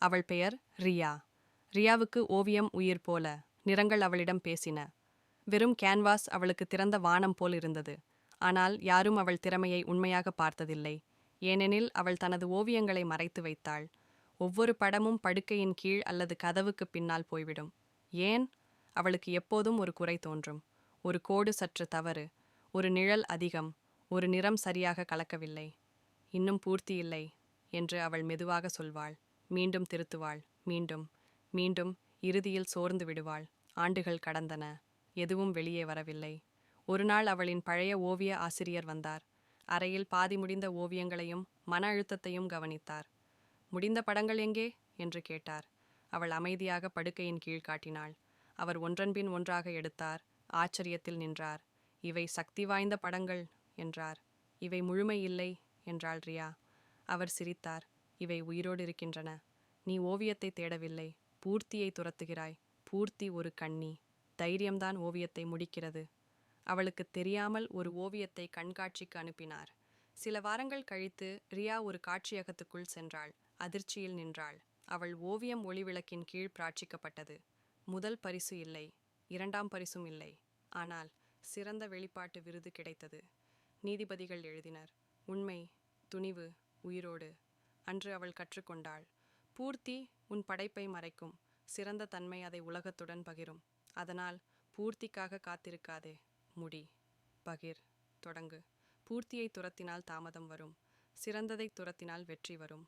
அவள் பெயர் ரியா. ரியாவுக்கு ஓவியம் உயிர் போல. நிறங்கள் அவளிடம் பேசின. வெறும் கேன்வாஸ் அவளுக்கு திறந்த வானம் போல் இருந்தது. ஆனால் யாரும் அவள் திறமையை உண்மையாக பார்த்ததில்லை. ஏனெனில் அவள் தனது ஓவியங்களை மறைத்து வைத்தாள். ஒவ்வொரு படமும் படுக்கையின் கீழ் அல்லது கதவுக்கு பின்னால் போய்விடும். ஏன்? அவளுக்கு எப்போதும் ஒரு குறை தோன்றும். ஒரு கோடு சற்று தவறு, ஒரு நிழல் அதிகம், ஒரு நிறம் சரியாக கலக்கவில்லை. இன்னும் பூர்த்தி இல்லை என்று அவள் மெதுவாக சொல்வாள். மீண்டும் திருத்துவாள். மீண்டும் மீண்டும். இறுதியில் சோர்ந்து விடுவாள். ஆண்டுகள் கடந்தன. எதுவும் வெளியே வரவில்லை. ஒரு நாள் அவளின் பழைய ஓவிய ஆசிரியர் வந்தார். அறையில் பாதி முடிந்த ஓவியங்களையும் மன அழுத்தத்தையும் கவனித்தார். முடிந்த படங்கள் எங்கே என்று கேட்டார். அவள் அமைதியாக படுக்கையின் கீழ் காட்டினாள். அவர் ஒன்றன்பின் ஒன்றாக எடுத்தார். ஆச்சரியத்தில் நின்றார். இவை சக்தி வாய்ந்த படங்கள் என்றார். இவை முழுமை இல்லை என்றாள் ரியா. அவர் சிரித்தார். இவை உயிரோடு இருக்கின்றன. நீ ஓவியத்தை தேடவில்லை, பூர்த்தியை துரத்துகிறாய். பூர்த்தி ஒரு கண்ணி. தைரியம்தான் ஓவியத்தை முடிக்கிறது. அவளுக்கு தெரியாமல் ஒரு ஓவியத்தை கண்காட்சிக்கு அனுப்பினார். சில வாரங்கள் கழித்து ரியா ஒரு காட்சியகத்துக்குள் சென்றாள். அதிர்ச்சியில் நின்றாள். அவள் ஓவியம் ஒளிவிளக்கின் கீழ் பிராட்சிக்கப்பட்டது. முதல் பரிசு இல்லை, இரண்டாம் பரிசும் இல்லை. ஆனால் சிறந்த வெளிப்பாட்டு விருது கிடைத்தது. நீதிபதிகள் எழுதினர். உண்மை, துணிவு, உயிரோடு. அன்று அவள் கற்றுக்கொண்டாள். பூர்த்தி உன் படைப்பை மறைக்கும். சிறந்த தன்மை அதை உலகத்துடன் பகிரும். அதனால் பூர்த்திக்காக காத்திருக்காதே. முடி, பகிர், தொடங்கு. பூர்த்தியை துரத்தினால் தாமதம் வரும். சிறந்ததை துரத்தினால் வெற்றி வரும்.